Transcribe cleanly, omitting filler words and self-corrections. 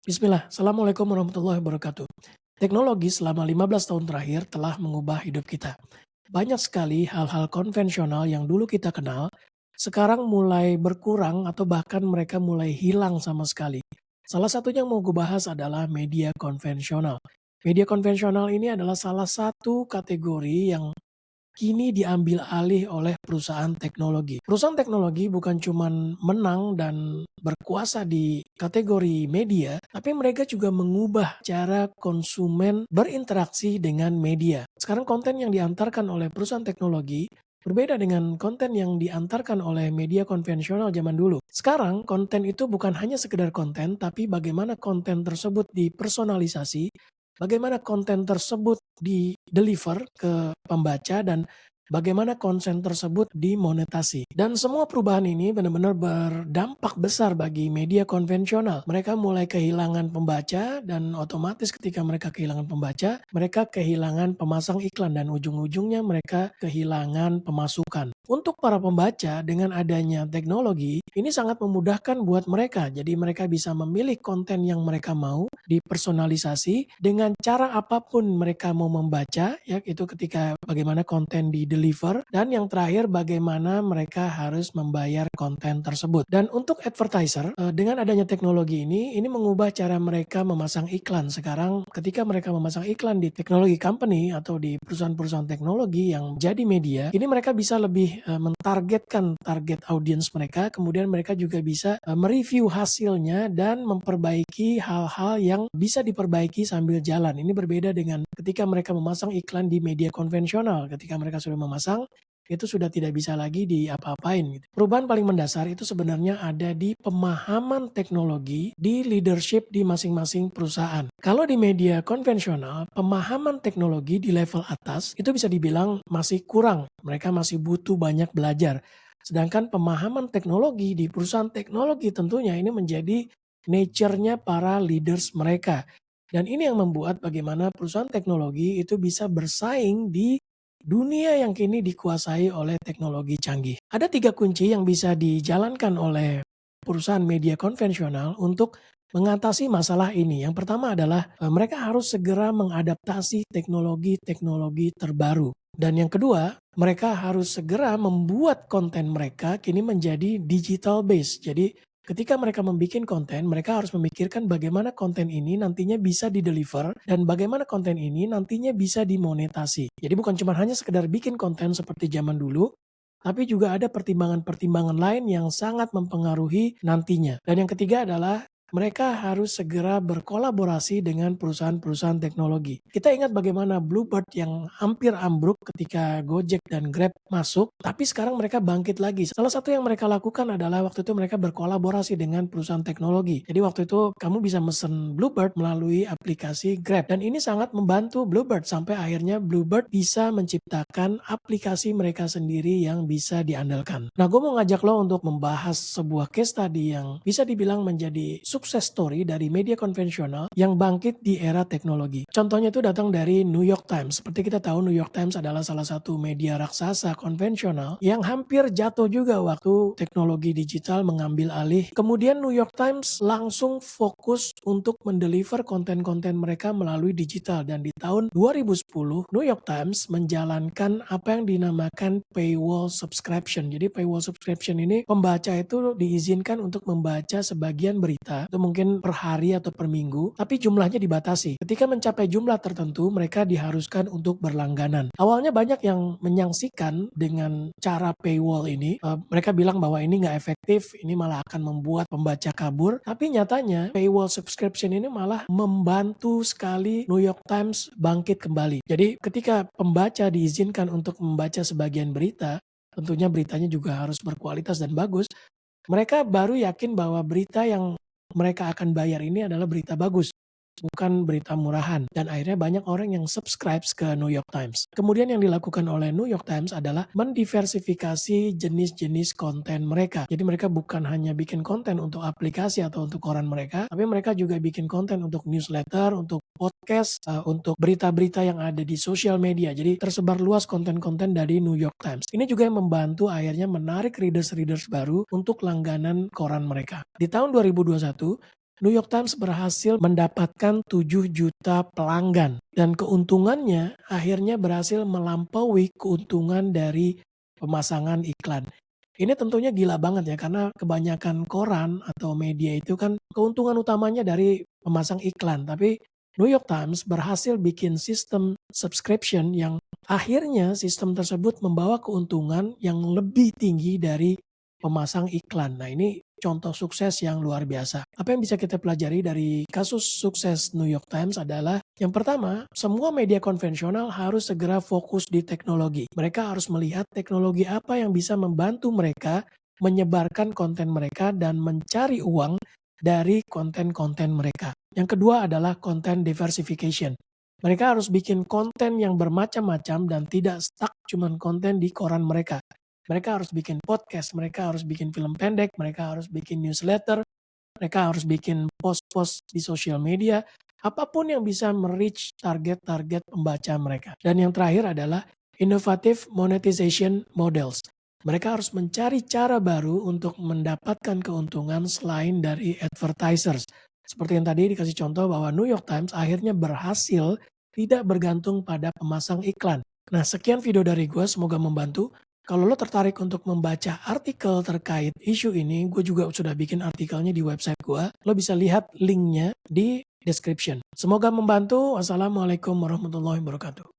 Bismillah, Assalamualaikum warahmatullahi wabarakatuh. Teknologi selama 15 tahun terakhir telah mengubah hidup kita. Banyak sekali hal-hal konvensional yang dulu kita kenal, sekarang mulai berkurang atau bahkan mereka mulai hilang sama sekali. Salah satunya yang mau gue bahas adalah media konvensional. Media konvensional ini adalah salah satu kategori yang kini diambil alih oleh perusahaan teknologi. Perusahaan teknologi bukan cuman menang dan berkuasa di kategori media, tapi mereka juga mengubah cara konsumen berinteraksi dengan media. Sekarang konten yang diantarkan oleh perusahaan teknologi berbeda dengan konten yang diantarkan oleh media konvensional zaman dulu. Sekarang konten itu bukan hanya sekedar konten, tapi bagaimana konten tersebut dipersonalisasi, bagaimana konten tersebut di-deliver ke pembaca dan bagaimana konten tersebut dimonetasi. Dan semua perubahan ini benar-benar berdampak besar bagi media konvensional. Mereka mulai kehilangan pembaca dan otomatis ketika mereka kehilangan pembaca, mereka kehilangan pemasang iklan dan ujung-ujungnya mereka kehilangan pemasukan. Untuk para pembaca dengan adanya teknologi, ini sangat memudahkan buat mereka. Jadi mereka bisa memilih konten yang mereka mau, dipersonalisasi dengan cara apapun mereka mau membaca, ya itu ketika bagaimana konten di-deliver dan yang terakhir bagaimana mereka harus membayar konten tersebut. Dan untuk advertiser, dengan adanya teknologi ini mengubah cara mereka memasang iklan. Sekarang ketika mereka memasang iklan di teknologi company atau di perusahaan-perusahaan teknologi yang jadi media, ini mereka bisa lebih, mentargetkan target audiens mereka, kemudian mereka juga bisa, mereview hasilnya dan memperbaiki hal-hal yang bisa diperbaiki sambil jalan. Ini berbeda dengan ketika mereka memasang iklan di media konvensional. Ketika mereka sudah memasang, itu sudah tidak bisa lagi diapa-apain gitu. Perubahan paling mendasar itu sebenarnya ada di pemahaman teknologi di leadership di masing-masing perusahaan. Kalau di media konvensional, pemahaman teknologi di level atas itu bisa dibilang masih kurang. Mereka masih butuh banyak belajar. Sedangkan pemahaman teknologi di perusahaan teknologi tentunya ini menjadi nature-nya para leaders mereka. Dan ini yang membuat bagaimana perusahaan teknologi itu bisa bersaing di dunia yang kini dikuasai oleh teknologi canggih. Ada 3 kunci yang bisa dijalankan oleh perusahaan media konvensional untuk mengatasi masalah ini. Yang pertama adalah, mereka harus segera mengadaptasi teknologi-teknologi terbaru. Dan yang kedua, mereka harus segera membuat konten mereka kini menjadi digital base. Jadi ketika mereka membuat konten, mereka harus memikirkan bagaimana konten ini nantinya bisa di-deliver dan bagaimana konten ini nantinya bisa dimonetasi. Jadi bukan cuma hanya sekedar bikin konten seperti zaman dulu, tapi juga ada pertimbangan-pertimbangan lain yang sangat mempengaruhi nantinya. Dan yang ketiga adalah mereka harus segera berkolaborasi dengan perusahaan-perusahaan teknologi. Kita ingat bagaimana Bluebird yang hampir ambruk ketika Gojek dan Grab masuk, tapi sekarang mereka bangkit lagi. Salah satu yang mereka lakukan adalah waktu itu mereka berkolaborasi dengan perusahaan teknologi. Jadi waktu itu kamu bisa mesen Bluebird melalui aplikasi Grab dan ini sangat membantu Bluebird sampai akhirnya Bluebird bisa menciptakan aplikasi mereka sendiri yang bisa diandalkan. Nah, gue mau ngajak lo untuk membahas sebuah case study yang bisa dibilang menjadi sukses story dari media konvensional yang bangkit di era teknologi. Contohnya itu datang dari New York Times. Seperti kita tahu New York Times adalah salah satu media raksasa konvensional yang hampir jatuh juga waktu teknologi digital mengambil alih. Kemudian New York Times langsung fokus untuk mendeliver konten-konten mereka melalui digital dan di tahun 2010 New York Times menjalankan apa yang dinamakan paywall subscription. Jadi paywall subscription ini pembaca itu diizinkan untuk membaca sebagian berita itu mungkin per hari atau per minggu, tapi jumlahnya dibatasi. Ketika mencapai jumlah tertentu, mereka diharuskan untuk berlangganan. Awalnya banyak yang menyaksikan dengan cara paywall ini, mereka bilang bahwa ini nggak efektif, ini malah akan membuat pembaca kabur, tapi nyatanya paywall subscription ini malah membantu sekali New York Times bangkit kembali. Jadi ketika pembaca diizinkan untuk membaca sebagian berita, tentunya beritanya juga harus berkualitas dan bagus, mereka baru yakin bahwa berita yang mereka akan bayar ini adalah berita bagus, bukan berita murahan. Dan akhirnya banyak orang yang subscribe ke New York Times. Kemudian yang dilakukan oleh New York Times adalah mendiversifikasi jenis-jenis konten mereka. Jadi mereka bukan hanya bikin konten untuk aplikasi atau untuk koran mereka, tapi mereka juga bikin konten untuk newsletter, untuk podcast, untuk berita-berita yang ada di sosial media. Jadi tersebar luas konten-konten dari New York Times. Ini juga yang membantu akhirnya menarik readers-readers baru untuk langganan koran mereka. Di tahun 2021, New York Times berhasil mendapatkan 7 juta pelanggan dan keuntungannya akhirnya berhasil melampaui keuntungan dari pemasangan iklan. Ini tentunya gila banget ya karena kebanyakan koran atau media itu kan keuntungan utamanya dari memasang iklan, tapi New York Times berhasil bikin sistem subscription yang akhirnya sistem tersebut membawa keuntungan yang lebih tinggi dari pemasang iklan. Nah, ini contoh sukses yang luar biasa. Apa yang bisa kita pelajari dari kasus sukses New York Times adalah yang pertama, semua media konvensional harus segera fokus di teknologi. Mereka harus melihat teknologi apa yang bisa membantu mereka menyebarkan konten mereka dan mencari uang dari konten-konten mereka. Yang kedua adalah content diversification. Mereka harus bikin konten yang bermacam-macam dan tidak stuck cuman konten di koran mereka. Mereka harus bikin podcast, mereka harus bikin film pendek, mereka harus bikin newsletter, mereka harus bikin post-post di sosial media, apapun yang bisa me-reach target-target pembaca mereka. Dan yang terakhir adalah innovative monetization models. Mereka harus mencari cara baru untuk mendapatkan keuntungan selain dari advertisers. Seperti yang tadi dikasih contoh bahwa New York Times akhirnya berhasil tidak bergantung pada pemasang iklan. Nah, sekian video dari gue, semoga membantu. Kalau lo tertarik untuk membaca artikel terkait isu ini, gue juga sudah bikin artikelnya di website gue. Lo bisa lihat linknya di description. Semoga membantu. Wassalamualaikum warahmatullahi wabarakatuh.